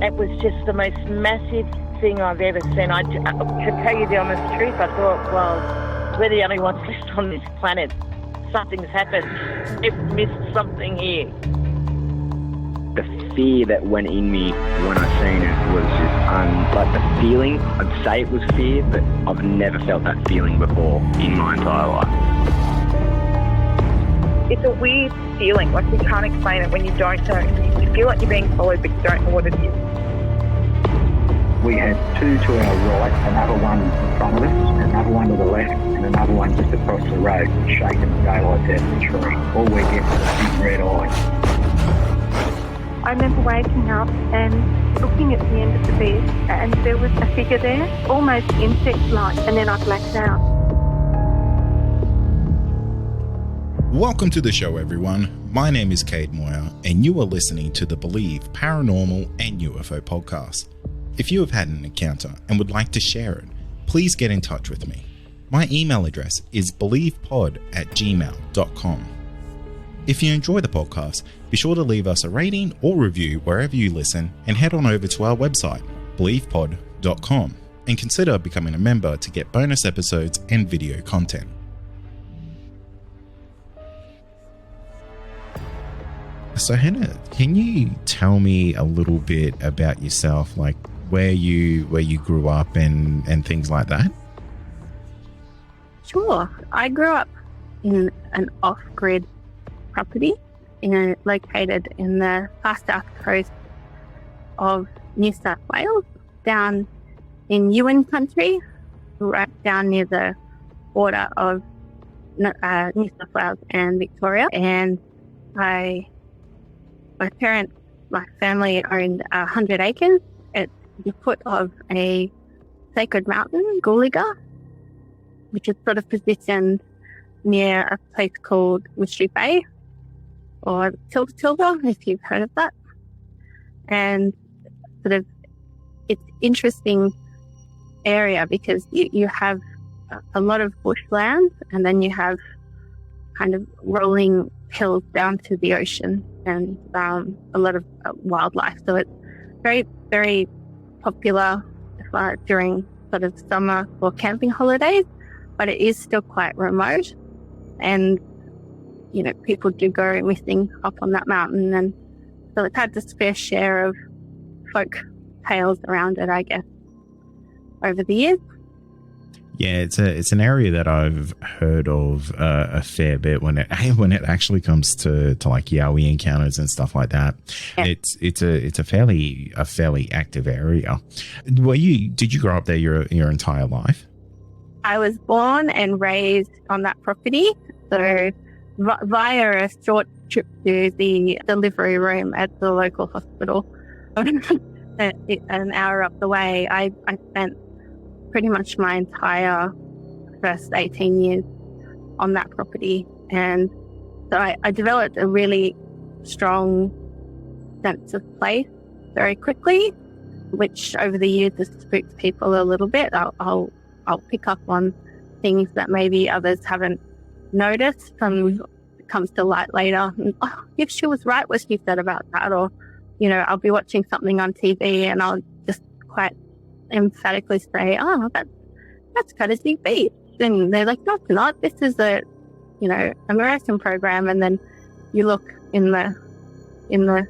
It was just the most massive thing I've ever seen. To tell you the honest truth, I thought, well, we're the only ones left on this planet. Something's happened. We've missed something here. The fear that went in me when I seen it was just like the feeling. I'd say it was fear, but I've never felt that feeling before in my entire life. It's a weird feeling, like you can't explain it when you don't know. You feel like you're being followed, but you don't know what it is. We had two to our right, another one in front of us, another one to the left, and another one just across the road, shaking the daylights out of the tree. All we get was a big red eye. I remember waking up and looking at the end of the bed, and there was a figure there, almost insect-like, and then I blacked out. Welcome to the show, everyone. My name is Cade Moyer, and you are listening to the Believe Paranormal and UFO podcast. If you have had an encounter and would like to share it, please get in touch with me. My email address is believepod@gmail.com. If you enjoy the podcast, be sure to leave us a rating or review wherever you listen, and head on over to our website, believepod.com, and consider becoming a member to get bonus episodes and video content. So Hannah, can you tell me a little bit about yourself, like where you grew up and things like that? Sure. I grew up in an off-grid property located in the far south coast of New South Wales, down in Ewan country, right down near the border of New South Wales and Victoria. And my family owned 100 acres at the foot of a sacred mountain, Gulliga, which is sort of positioned near a place called Wishy Bay, or Tilda, if you've heard of that. And sort of, it's interesting area because you have a lot of bushland, and then you have kind of rolling hills down to the ocean, and a lot of wildlife. So it's very, very popular during sort of summer or camping holidays, but it is still quite remote. And, you know, people do go missing up on that mountain. And so it's had this fair share of folk tales around it, I guess, over the years. Yeah, it's an area that I've heard of a fair bit when it actually comes to like Yowie encounters and stuff like that. Yeah. It's a fairly active area. Did you grow up there your entire life? I was born and raised on that property, so via a short trip to the delivery room at the local hospital, an hour up the way, I spent pretty much my entire first 18 years on that property. And so I developed a really strong sense of place very quickly, which over the years has spooked people a little bit. I'll pick up on things that maybe others haven't noticed from it comes to light later. And, if she was right, what she said about that, or, you know, I'll be watching something on TV and I'll just quite emphatically say, that's Courtesy Beach. And they're like, no, it's not. This is a, you know, American program. And then you look in the, you know,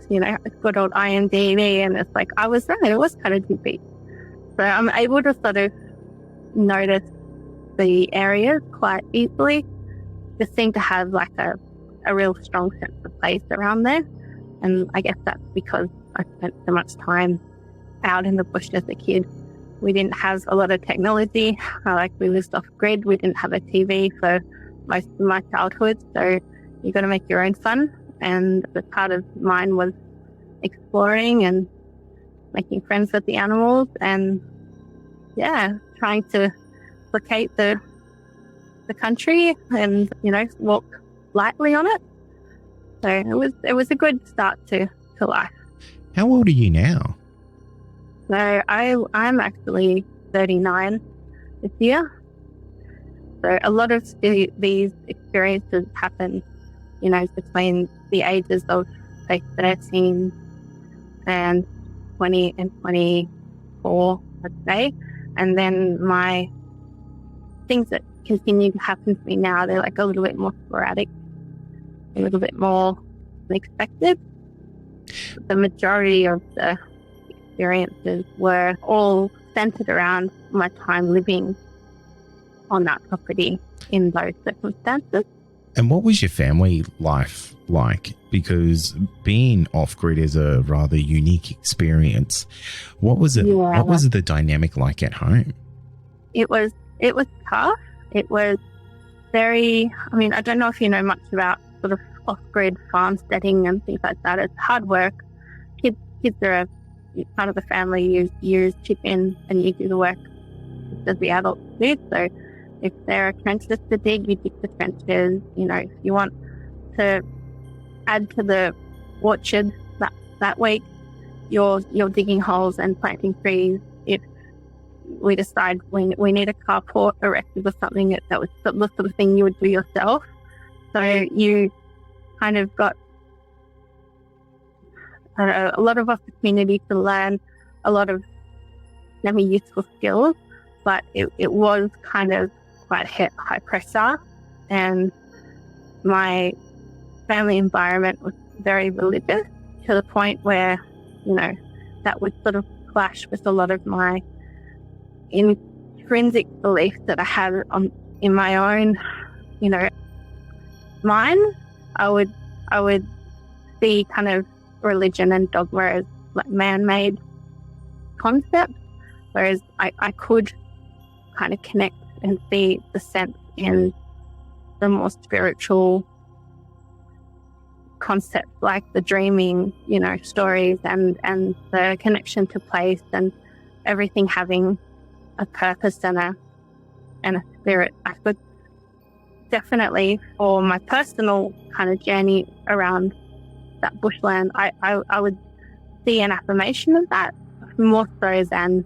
good old IMDb, and it's like, I was right. It was Courtesy Beach. So I'm able to sort of notice the areas quite easily. Just seem to have like a real strong sense of place around there. And I guess that's because I spent so much time out in the bush as a kid. We didn't have a lot of technology. We lived off grid. We didn't have a TV for most of my childhood. So you got to make your own fun. And the part of mine was exploring and making friends with the animals, and trying to locate the country and, you know, walk lightly on it. So it was a good start to life. How old are you now? So I'm actually 39 this year. So a lot of these experiences happen, you know, between the ages of say 13 and 20 and 24, I'd say. And then my things that continue to happen to me now, they're like a little bit more sporadic, a little bit more unexpected. The majority of the experiences were all centered around my time living on that property in those circumstances. And what was your family life like? Because being off-grid is a rather unique experience. What was it? Yeah. What was the dynamic like at home? It was tough. It was very, I mean, I don't know if you know much about sort of off-grid farmsteading and things like that. It's hard work. Kids are a part of the family. You chip in and you do the work as the adults do. So if there are trenches to dig, you dig the trenches. You know, if you want to add to the orchard that week, you're digging holes and planting trees. If we decide we need a carport erected or something, that was the sort of thing you would do yourself. So you kind of got a lot of opportunity to learn a lot of semi-useful skills, but it was kind of quite high pressure, and my family environment was very religious to the point where, you know, that would sort of clash with a lot of my intrinsic beliefs that I had in my own, you know, mind. I would see kind of religion and dogma as like man-made concepts, whereas I could kind of connect and see the sense in the more spiritual concepts like the dreaming, you know, stories and the connection to place and everything having a purpose and a spirit. I could definitely, for my personal kind of journey around that bushland, I would see an affirmation of that more so than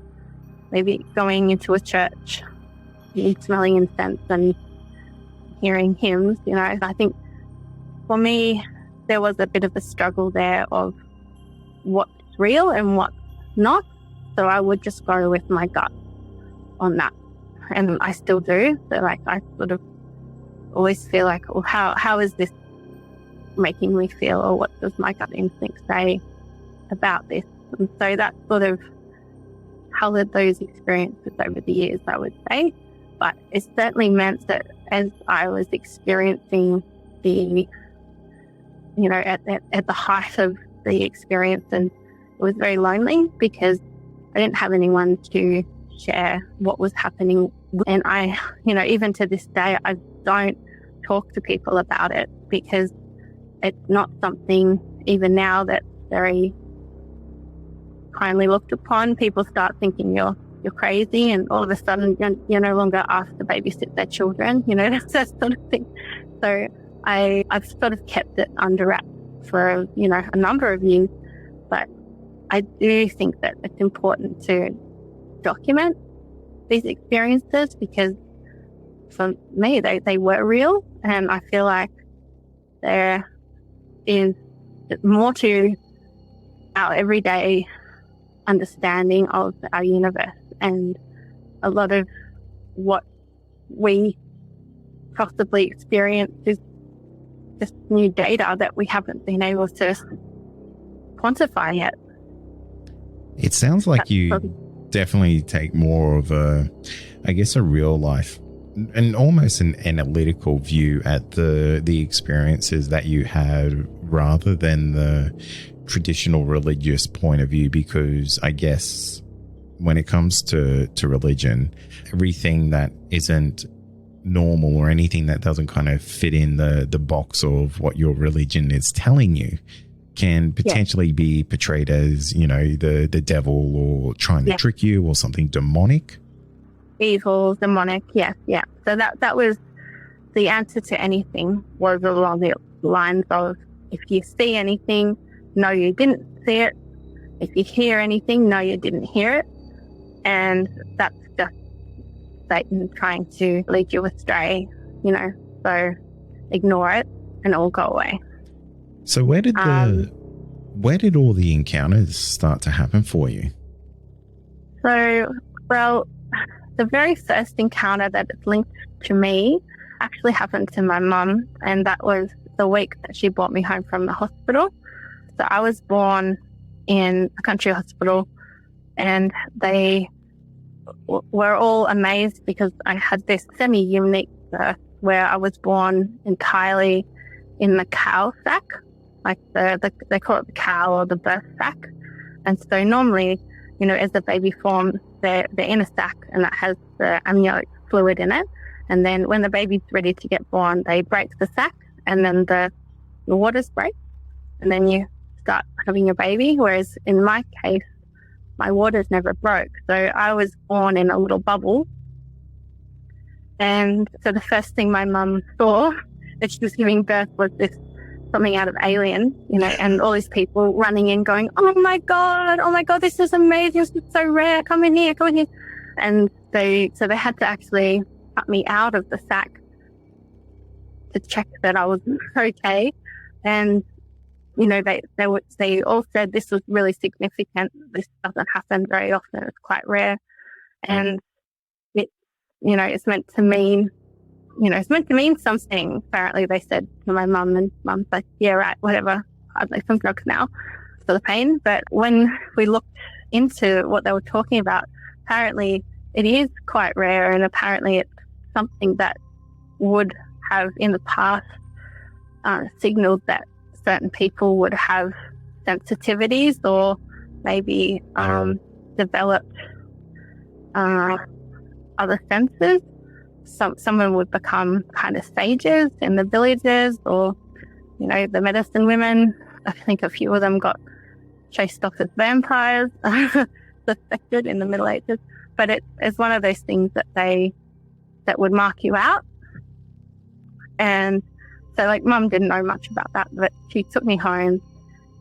maybe going into a church, smelling incense and hearing hymns. You know, I think for me, there was a bit of a struggle there of what's real and what's not. So I would just go with my gut on that. And I still do. So like, I sort of always feel like, well, how is this making me feel, or what does my gut instinct say about this? And so that sort of colored those experiences over the years, I would say. But it certainly meant that as I was experiencing the, you know, at the height of the experience, and it was very lonely because I didn't have anyone to share what was happening. And I, you know, even to this day, I don't talk to people about it because it's not something, even now, that's very kindly looked upon. People start thinking you're crazy, and all of a sudden you're no longer asked to babysit their children, you know, that sort of thing. So I've sort of kept it under wraps for, you know, a number of years, but I do think that it's important to document these experiences because for me, they were real, and I feel like there is more to our everyday understanding of our universe, and a lot of what we possibly experience is just new data that we haven't been able to quantify yet. It sounds like you definitely take more of a real life and almost an analytical view at the experiences that you had rather than the traditional religious point of view, because I guess when it comes to religion, everything that isn't normal or anything that doesn't kind of fit in the box of what your religion is telling you can potentially be portrayed as, you know, the devil or trying to trick you or something demonic. Evil, demonic, yeah. So that was the answer to anything, was along the lines of, if you see anything, no, you didn't see it. If you hear anything, no, you didn't hear it. And that's just Satan trying to lead you astray, you know, so ignore it and it will go away. So where did Where did all the encounters start to happen for you? So, well, the very first encounter that is linked to me actually happened to my mum, and that was the week that she brought me home from the hospital. So I was born in a country hospital, and they were all amazed because I had this semi-unique birth where I was born entirely in the cow sack, like they call it the cow or the birth sack. And so normally, you know, as the baby forms, they're in a sack and that has the amniotic fluid in it. And then when the baby's ready to get born, they break the sack and then the waters break and then you start having your baby. Whereas in my case, my waters never broke. So I was born in a little bubble. And so the first thing my mum saw that she was giving birth was this something out of Alien, you know, and all these people running in going, oh my God, this is amazing. This is so rare. Come in here. And so they had to actually cut me out of the sack to check that I was okay. And, you know, they all said this was really significant. This doesn't happen very often. It's quite rare. And it, you know, it's meant to mean something. Apparently they said to my mum, and mum's like, yeah, right, whatever. I'd like some drugs now for the pain. But when we looked into what they were talking about, apparently it is quite rare, and apparently it's something that would have in the past signaled that certain people would have sensitivities or maybe developed other senses. Someone would become kind of sages in the villages, or, you know, the medicine women. I think a few of them got chased off as vampires, suspected in the Middle Ages. But it's one of those things that would mark you out. And so, like, Mum didn't know much about that, but she took me home,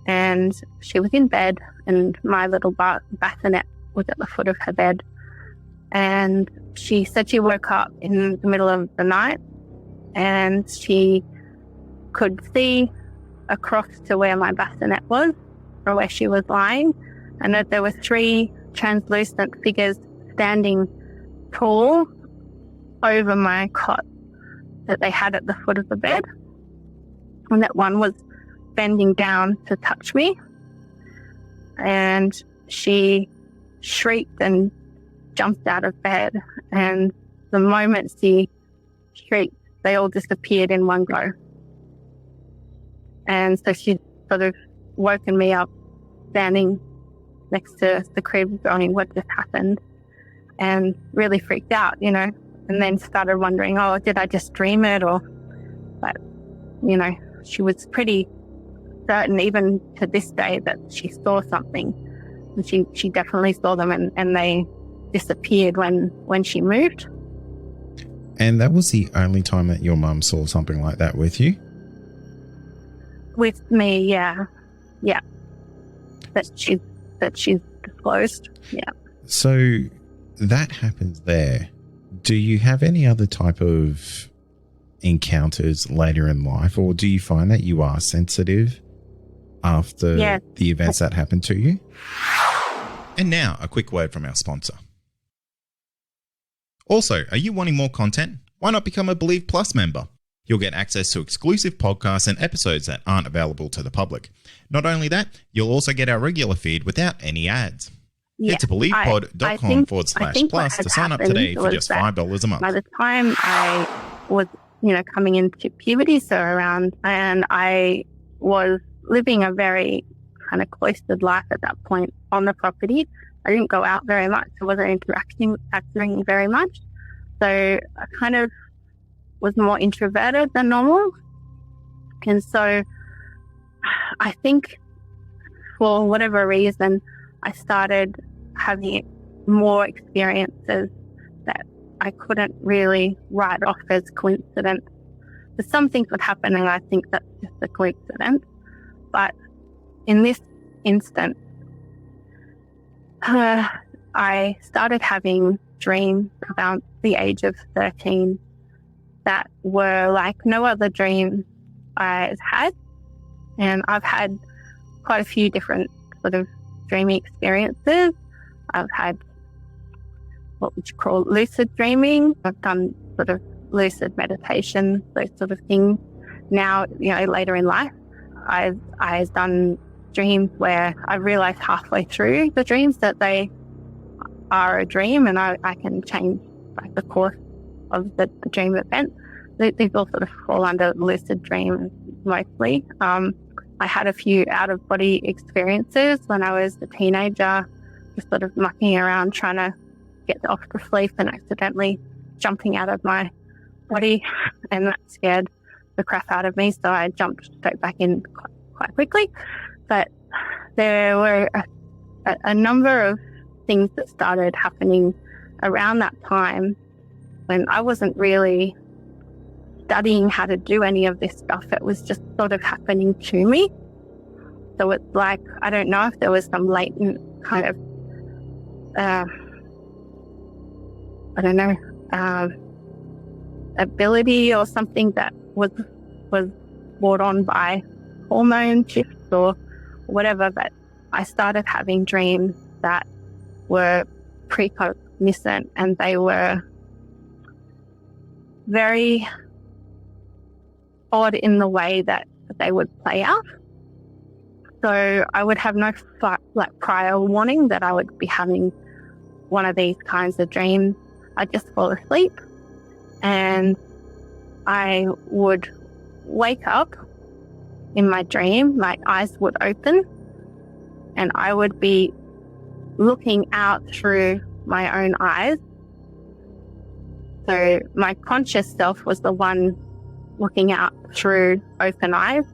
and she was in bed, and my little bassinet was at the foot of her bed. And she said she woke up in the middle of the night and she could see across to where my bassinet was or where she was lying, and that there were 3 translucent figures standing tall over my cot that they had at the foot of the bed, and that one was bending down to touch me. And she shrieked and jumped out of bed, and the moment she shrieked, they all disappeared in one go. And so she sort of woken me up standing next to the crib going, what just happened? And really freaked out, you know, and then started wondering, oh, did I just dream it? But, you know, she was pretty certain even to this day that she saw something. And she definitely saw them, and they disappeared when she moved. And that was the only time that your mum saw something like that with you? With me, yeah. That she's disclosed, yeah. So that happens there. Do you have any other type of encounters later in life, or do you find that you are sensitive after the events that happened to you? And now, a quick word from our sponsor. Also, are you wanting more content? Why not become a Believe Plus member? You'll get access to exclusive podcasts and episodes that aren't available to the public. Not only that, you'll also get our regular feed without any ads. Head to believepod.com/plus to sign up today for just $5 a month. By the time I was, you know, coming into puberty, so around, and I was living a very kind of cloistered life at that point on the property. I didn't go out very much. I wasn't interacting very much. So I kind of was more introverted than normal. And so I think for whatever reason, I started having more experiences that I couldn't really write off as coincidence. So some things would happen and I think that's just a coincidence. But in this instance, I started having dreams about the age of 13 that were like no other dream I've had. And I've had quite a few different sort of dreaming experiences. I've had what would you call lucid dreaming. I've done sort of lucid meditation, those sort of things. Now, later in life, I've done dreams where I realize halfway through the dreams that they are a dream, and I can change like the course of the dream event. These all sort of fall under lucid dreams mostly. I had a few out-of-body experiences when I was a teenager, just sort of mucking around trying to get off to sleep and accidentally jumping out of my body, and that scared the crap out of me, so I jumped straight back in quite quickly. But there were a number of things that started happening around that time when I wasn't really studying how to do any of this stuff. It was just sort of happening to me. So it's like, I don't know if there was some latent kind of, ability or something that was brought on by hormone shifts or whatever, but I started having dreams that were precognition, and they were very odd in the way that they would play out. So I would have no prior warning that I would be having one of these kinds of dreams. I'd just fall asleep and I would wake up in my dream, my eyes would open, and I would be looking out through my own eyes. So my conscious self was the one looking out through open eyes,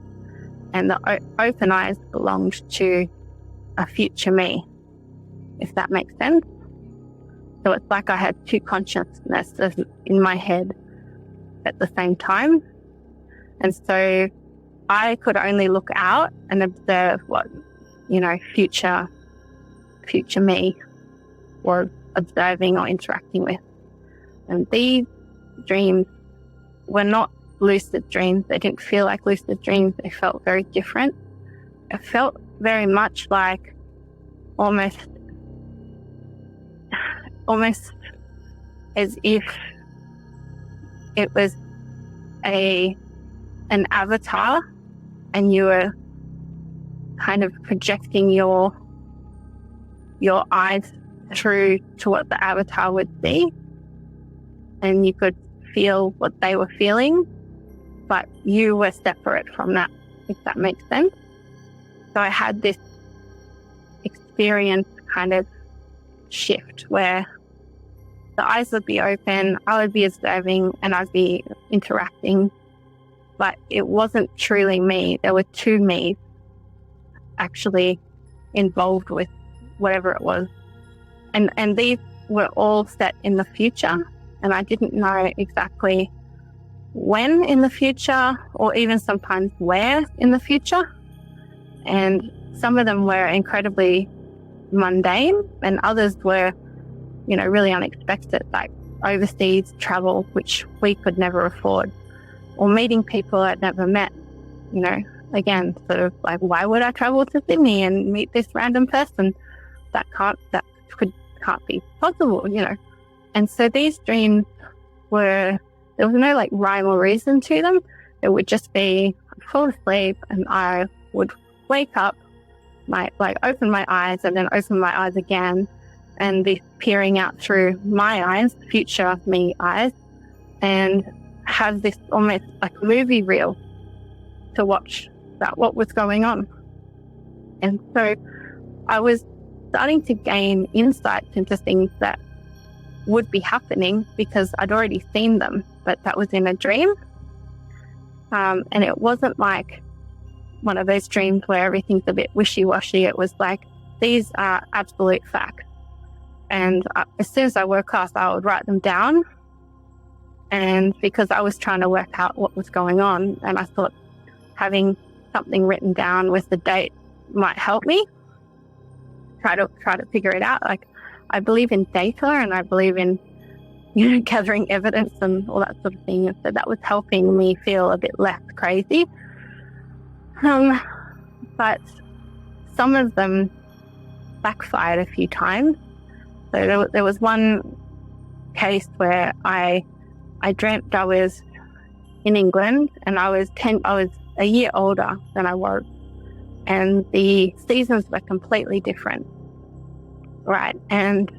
and the open eyes belonged to a future me, if that makes sense. So it's like I had two consciousnesses in my head at the same time. And so I could only look out and observe what, future me was observing or interacting with. And these dreams were not lucid dreams. They didn't feel like lucid dreams. They felt very different. It felt very much like almost as if it was an avatar, and you were kind of projecting your eyes through to what the avatar would see, and you could feel what they were feeling, but you were separate from that, if that makes sense. So I had this experience kind of shift where the eyes would be open, I would be observing, and I'd be interacting, but it wasn't truly me. There were two me's actually involved with whatever it was. And these were all set in the future, and I didn't know exactly when in the future, or even sometimes where in the future. And some of them were incredibly mundane, and others were, really unexpected, like overseas travel, which we could never afford, or meeting people I'd never met. Again, sort of like, why would I travel to Sydney and meet this random person? That can't be possible, And so these dreams there was no like rhyme or reason to them. It would just be, I'd fall asleep and I would wake up, open my eyes and then open my eyes again, and be peering out through my eyes, future me eyes, and have this almost like movie reel to watch about what was going on. And so I was starting to gain insights into things that would be happening because I'd already seen them, but that was in a dream. And it wasn't like one of those dreams where everything's a bit wishy-washy. It was like, these are absolute facts. And as soon as I woke up, I would write them down. And because I was trying to work out what was going on, and I thought having something written down with the date might help me try to figure it out. Like, I believe in data, and I believe in gathering evidence and all that sort of thing. And so that was helping me feel a bit less crazy. But some of them backfired a few times. So there was one case where I dreamt I was in England, and I was a year older than I was, and the seasons were completely different, right? And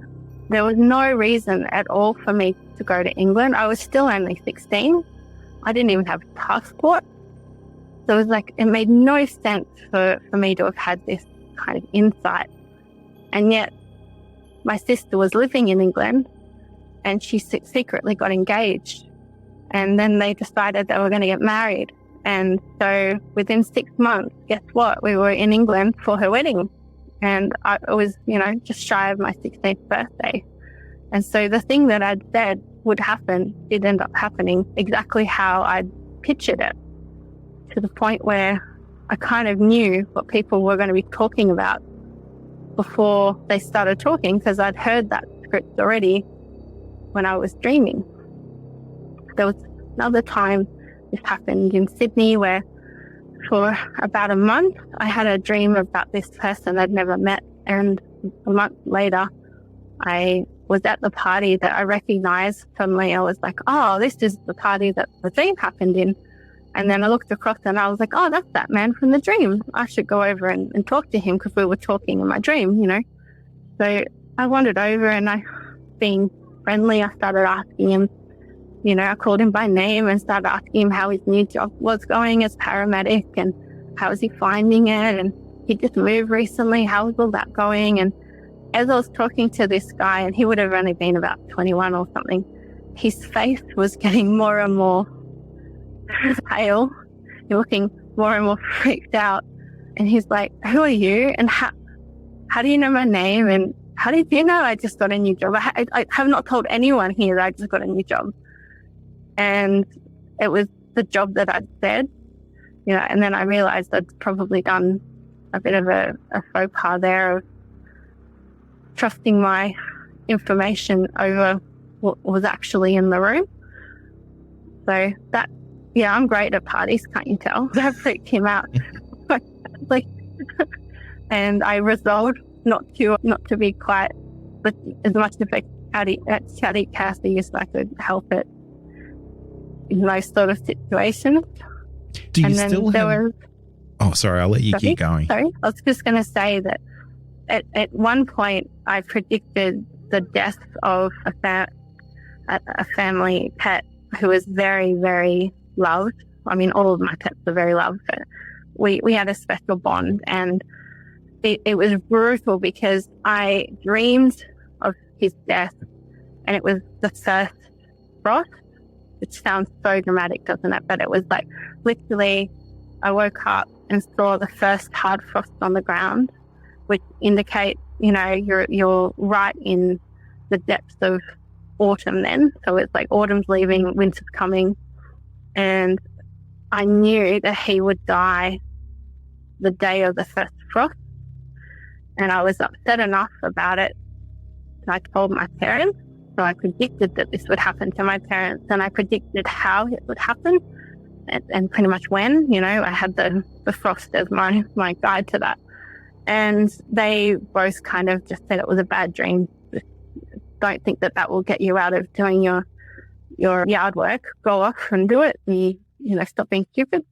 there was no reason at all for me to go to England. I was still only 16. I didn't even have a passport. So it was like, it made no sense for me to have had this kind of insight. And yet my sister was living in England, and she secretly got engaged. And then they decided they were going to get married. And so within 6 months, guess what? We were in England for her wedding. And it was, just shy of my 16th birthday. And so the thing that I'd said would happen did end up happening exactly how I'd pictured it, to the point where I kind of knew what people were going to be talking about before they started talking, because I'd heard that script already when I was dreaming. There was another time this happened in Sydney where for about a month I had a dream about this person I'd never met, and a month later I was at the party that I recognized. Suddenly I was like, oh, this is the party that the dream happened in. And then I looked across and I was like, oh, that's that man from the dream. I should go over and talk to him, because we were talking in my dream, So I wandered over, and being friendly, I started asking him, I called him by name and started asking him how his new job was going as paramedic, and how is he finding it, and he just moved recently, how is all that going? And as I was talking to this guy, and he would have only been about 21 or something, his face was getting more and more pale, looking more and more freaked out. And he's like, who are you? And how do you know my name? And how did you know I just got a new job? I have not told anyone here that I just got a new job. And it was the job that I'd said, and then I realized I'd probably done a bit of a faux pas there of trusting my information over what was actually in the room. So that, I'm great at parties, can't you tell? That freaked him out. And I resolved not to be quiet, but as much of a chatty Cathy as I could help it in those sort of situations. Do you still have... Oh, sorry, I'll let you keep going. Sorry, I was just going to say that at one point I predicted the death of a family pet who was very, very loved. I mean, all of my pets are very loved, but we had a special bond, and it was brutal because I dreamed of his death, and it was the first frost, which sounds so dramatic, doesn't it? But it was like, literally, I woke up and saw the first hard frost on the ground, which indicates, you're right in the depths of autumn then. So it's like autumn's leaving, winter's coming. And I knew that he would die the day of the first frost. And I was upset enough about it that I told my parents. So I predicted that this would happen to my parents, and I predicted how it would happen and pretty much when. I had the frost as my guide to that. And they both kind of just said it was a bad dream. Don't think that will get you out of doing your yard work. Go off and do it, and stop being stupid.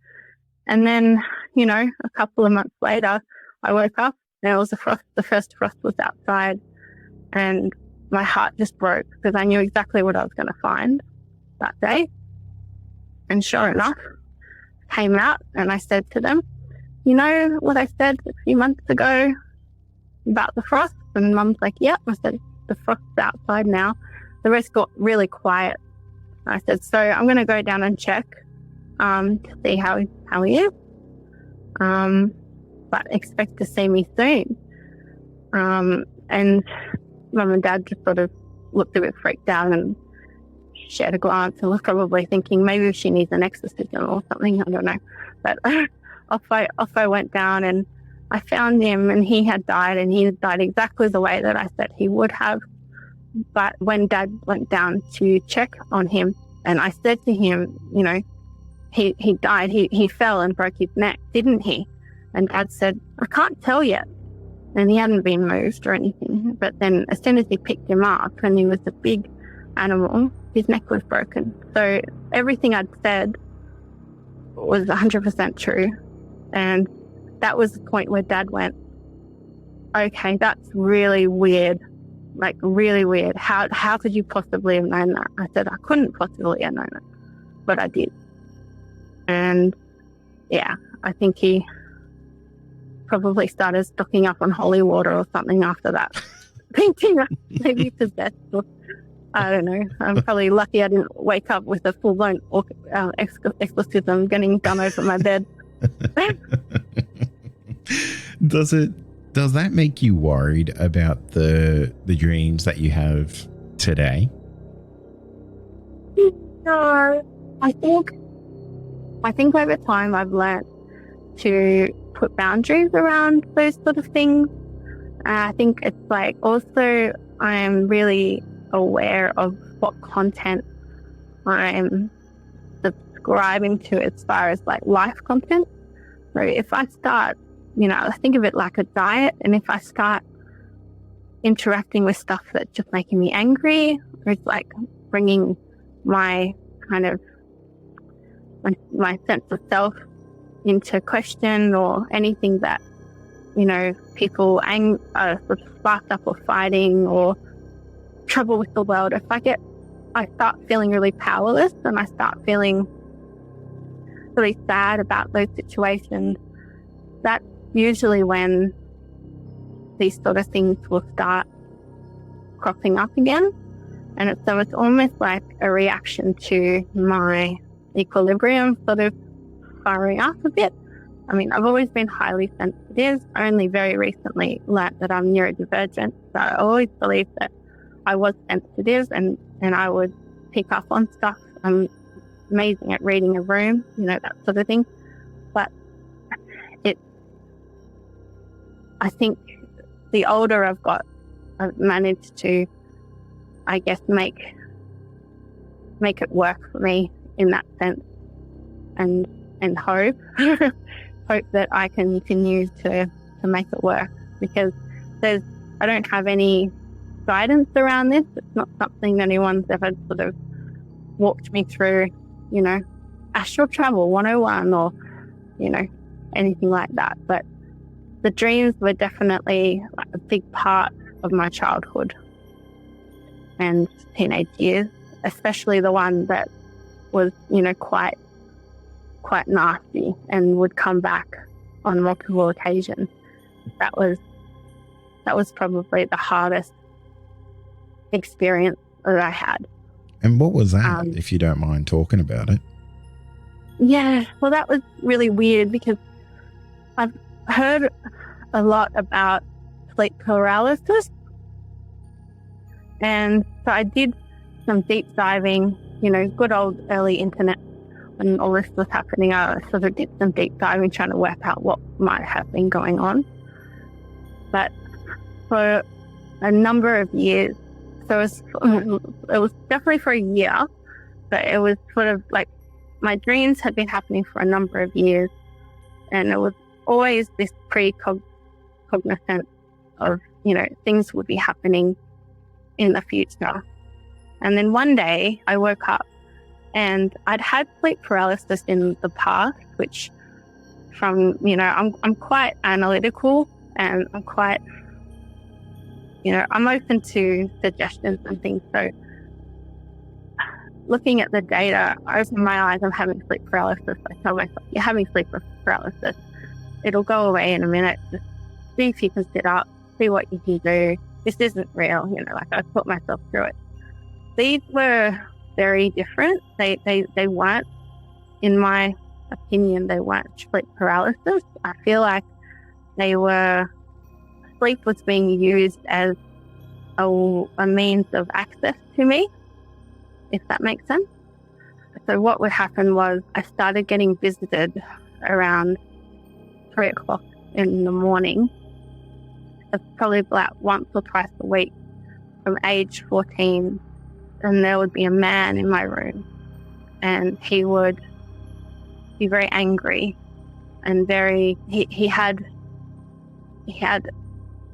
And then, a couple of months later, I woke up and it was the first frost was outside, and my heart just broke because I knew exactly what I was going to find that day. And sure enough, came out, and I said to them, you know what I said a few months ago about the frost? And Mum's like, yep. I said, the frost's outside now. The rest got really quiet. I said, so I'm going to go down and check to see how he is. But expect to see me soon. And Mum and Dad just sort of looked a bit freaked out and shared a glance and was probably thinking maybe she needs an exorcism or something. I don't know. But off I went down, and I found him, and he had died, and he had died exactly the way that I said he would have. But when Dad went down to check on him, and I said to him, he died, he fell and broke his neck, didn't he? And Dad said, I can't tell yet. And he hadn't been moved or anything. But then as soon as he picked him up, and he was a big animal, his neck was broken. So everything I'd said was 100% true. And that was the point where Dad went, okay, that's really weird. Like, really weird. How could you possibly have known that? I said, I couldn't possibly have known it, but I did. And yeah, I think he probably started stocking up on holy water or something after that. Thinking I maybe possessed, or I don't know. I'm probably lucky I didn't wake up with a full-blown exorcism getting done over my bed. Does that make you worried about the dreams that you have today? No, I think over time I've learned to put boundaries around those sort of things. I think it's like, also I'm really aware of what content I'm subscribing to as far as like life content. So if I start, I think of it like a diet, and if I start interacting with stuff that's just making me angry, or it's like bringing my kind of my sense of self into question, or anything that, people are sort of sparked up or fighting or trouble with the world, I start feeling really powerless, and I start feeling really sad about those situations, that's usually when these sort of things will start cropping up again. And it's almost like a reaction to my equilibrium sort of firing up a bit. I mean, I've always been highly sensitive, only very recently learnt that I'm neurodivergent. So I always believed that I was sensitive and I would pick up on stuff. I'm amazing at reading a room, that sort of thing. But I think the older I've got, I've managed to, I guess, make it work for me in that sense, and hope that I can continue to make it work, because I don't have any guidance around this. It's not something anyone's ever sort of walked me through, astral travel 101 or, anything like that. But the dreams were definitely like a big part of my childhood and teenage years, especially the one that was, quite nasty and would come back on multiple occasions. That was probably the hardest experience that I had. And what was that, if you don't mind talking about it? Yeah, well, that was really weird, because I've heard a lot about sleep paralysis. And so I did some deep diving, good old early internet when all this was happening. I sort of did some deep diving trying to work out what might have been going on. But for a number of years, so it was definitely for a year, but it was sort of like my dreams had been happening for a number of years, and it was always this precognition of, things would be happening in the future. And then one day I woke up and I'd had sleep paralysis in the past, which from, I'm quite analytical, and I'm quite, I'm open to suggestions and things. So looking at the data, I open my eyes, I'm having sleep paralysis. I tell myself, you're having sleep paralysis. It'll go away in a minute. Just see if you can sit up, see what you can do. This isn't real, I put myself through it. These were very different. They weren't, in my opinion, they weren't sleep paralysis. I feel like sleep was being used as a means of access to me, if that makes sense. So what would happen was I started getting visited around 3 o'clock in the morning. It's probably about once or twice a week from age 14. And there would be a man in my room, and he would be very angry and he had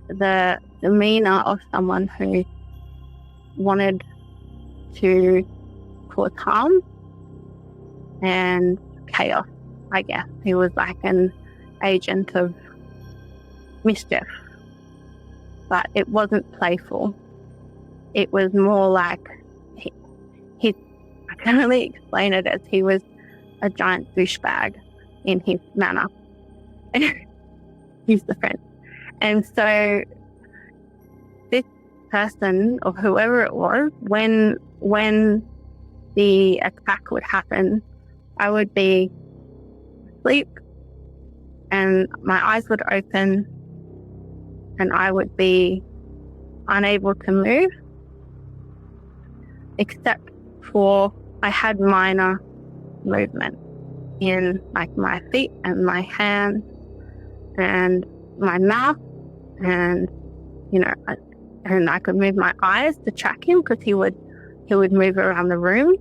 the demeanor of someone who wanted to cause harm and chaos, I guess. He was like an agent of mischief, but it wasn't playful. It was more like I can only explain it as he was a giant douchebag in his manner. He's the friend. And so this person, or whoever it was, when the attack would happen, I would be asleep and my eyes would open and I would be unable to move, except for I had minor movement in like my feet and my hands and my mouth, and and I could move my eyes to track him because he would move around the room,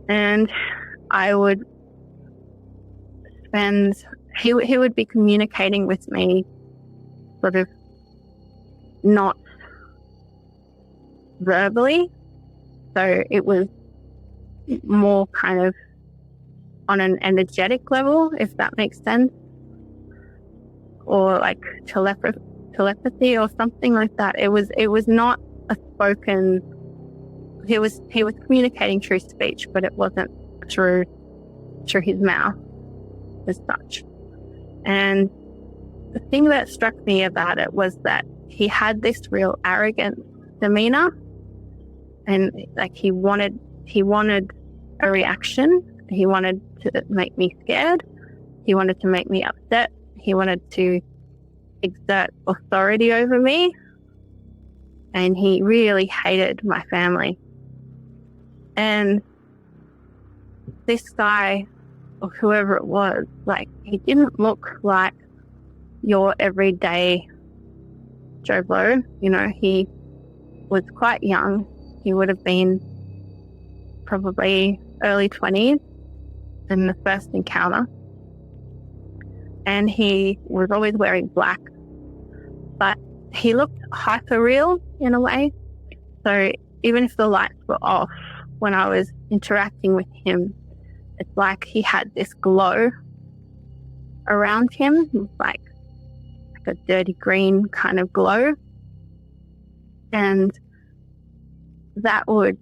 and I would spend he would be communicating with me sort of not verbally, so it was more kind of on an energetic level, if that makes sense, or like telepathy or something like that. It was not a spoken. He was communicating through speech, but it wasn't through his mouth as such. And the thing that struck me about it was that he had this real arrogant demeanor, and like he wanted a reaction. He wanted to make me scared. He wanted to make me upset. He wanted to exert authority over me. And he really hated my family. And this guy, or whoever it was, like, he didn't look like your everyday Joe Blow. He was quite young. He would have been probably early 20s in the first encounter. And he was always wearing black, but he looked hyper real in a way. So even if the lights were off, when I was interacting with him, it's like he had this glow around him, like a dirty green kind of glow. And that would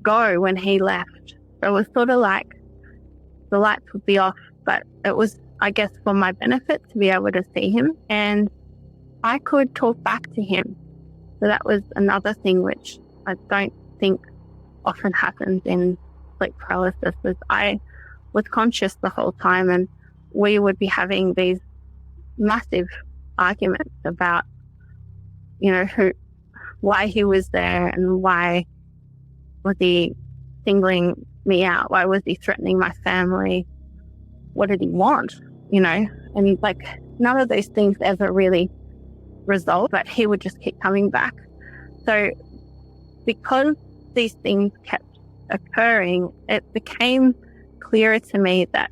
go when he left. It was sort of like the lights would be off, but it was, I guess, for my benefit to be able to see him, and I could talk back to him. So that was another thing which I don't think often happens in sleep paralysis. Was I was conscious the whole time, and we would be having these massive arguments about, why he was there and why was he singling me out? Why was he threatening my family? What did he want? And like none of those things ever really resolved, but he would just keep coming back. So because these things kept occurring, it became clearer to me that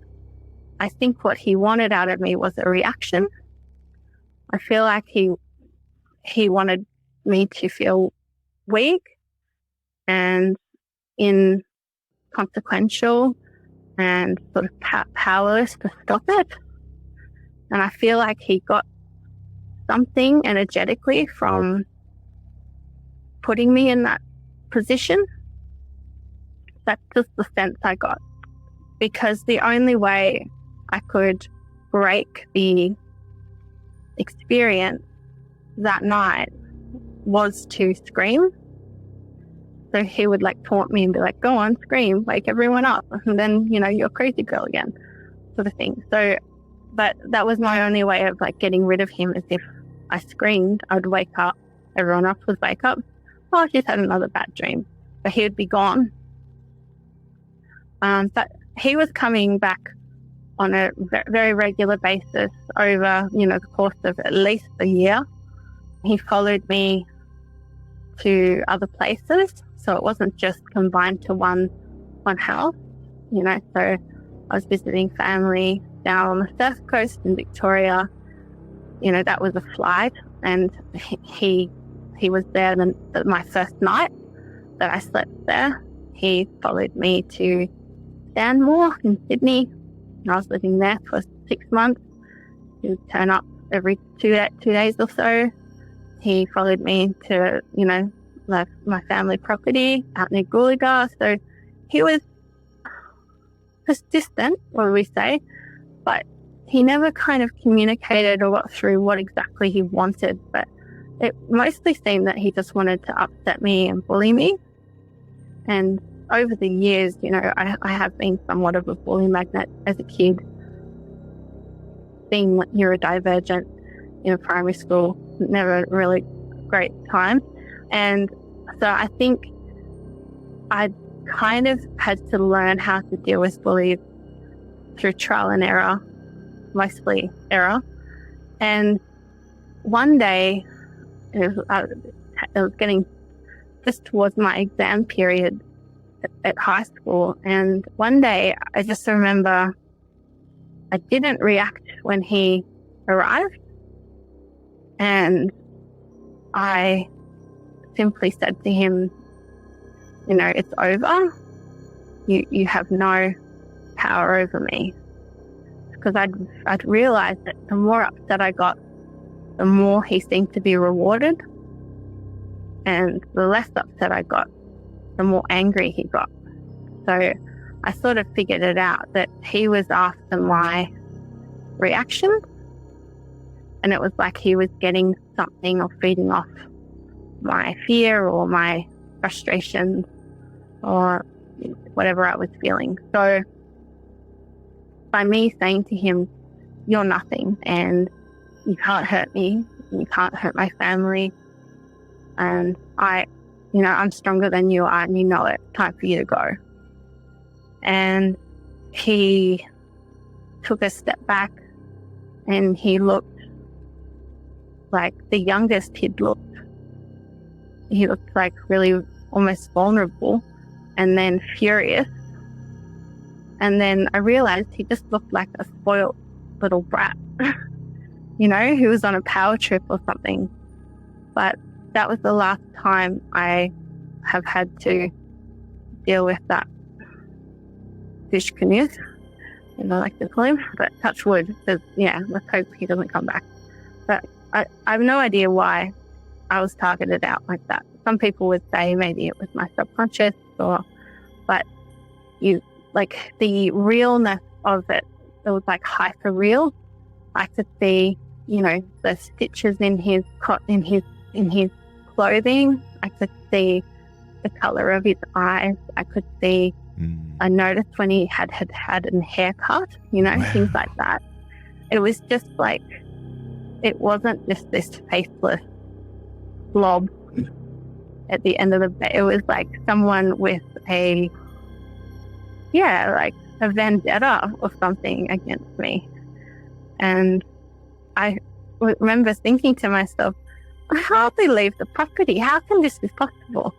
I think what he wanted out of me was a reaction. I feel like he wanted me to feel weak and inconsequential and sort of powerless to stop it. And I feel like he got something energetically from putting me in that position. That's just the sense I got. Because the only way I could break the experience that night was to scream. So he would like taunt me and be like, go on, scream, wake everyone up. And then, you're a crazy girl again, sort of thing. So, but that was my only way of like getting rid of him, is if I screamed, I would wake up, everyone else would wake up. Oh, she's had another bad dream. But he would be gone. But he was coming back on a very regular basis over, the course of at least a year. He followed me to other places, so it wasn't just confined to one house, So I was visiting family down on the South Coast in Victoria. You know, that was a flight, and he was there my first night that I slept there. He followed me to Stanmore in Sydney. I was living there for 6 months. He would turn up every 2 days or so. He followed me to, you know, my family property out near Gooliga. So he was persistent, what we say, but he never kind of communicated or got through what exactly he wanted. But it mostly seemed that he just wanted to upset me and bully me. And over the years, you know, I have been somewhat of a bully magnet as a kid, being neurodivergent in a primary school, never really great time. And so I think I kind of had to learn how to deal with bullies through trial and error, mostly error. And one day, it was getting just towards my exam period at high school. And one day I just remember I didn't react when he arrived. And I simply said to him, you know, it's over. You have no power over me. Because I'd realized that the more upset I got, the more he seemed to be rewarded. And the less upset I got, the more angry he got. So I sort of figured it out that he was after my reaction. And it was like he was getting something or feeding off my fear or my frustration or whatever I was feeling. So by me saying to him, you're nothing and you can't hurt me, you can't hurt my family, and I'm stronger than you are and you know it, time for you to go. And he took a step back and he looked like the youngest he'd looked. He looked like really almost vulnerable and then furious. And then I realized he just looked like a spoiled little brat, you know, who was on a power trip or something. But that was the last time I have had to deal with that fish canoe, as I like to call him. But touch wood, because, let's hope he doesn't come back. But I have no idea why I was targeted out like that. Some people would say maybe it was my subconscious, but the realness of it was like hyper real. I could see, the stitches in his clothing. I could see the color of his eyes. I could see. I noticed when he had a haircut, Wow. Things like that. It was just like, it wasn't just this faceless blob at the end of the day. It was like someone with a vendetta or something against me. And I remember thinking to myself, I hardly leave the property. How can this be possible?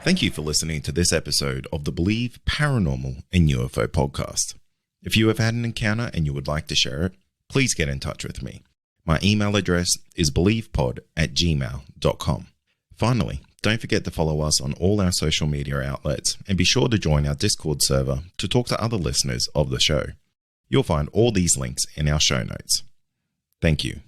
Thank you for listening to this episode of the Believe Paranormal and UFO podcast. If you have had an encounter and you would like to share it, please get in touch with me. My email address is believepod@gmail.com. Finally, don't forget to follow us on all our social media outlets and be sure to join our Discord server to talk to other listeners of the show. You'll find all these links in our show notes. Thank you.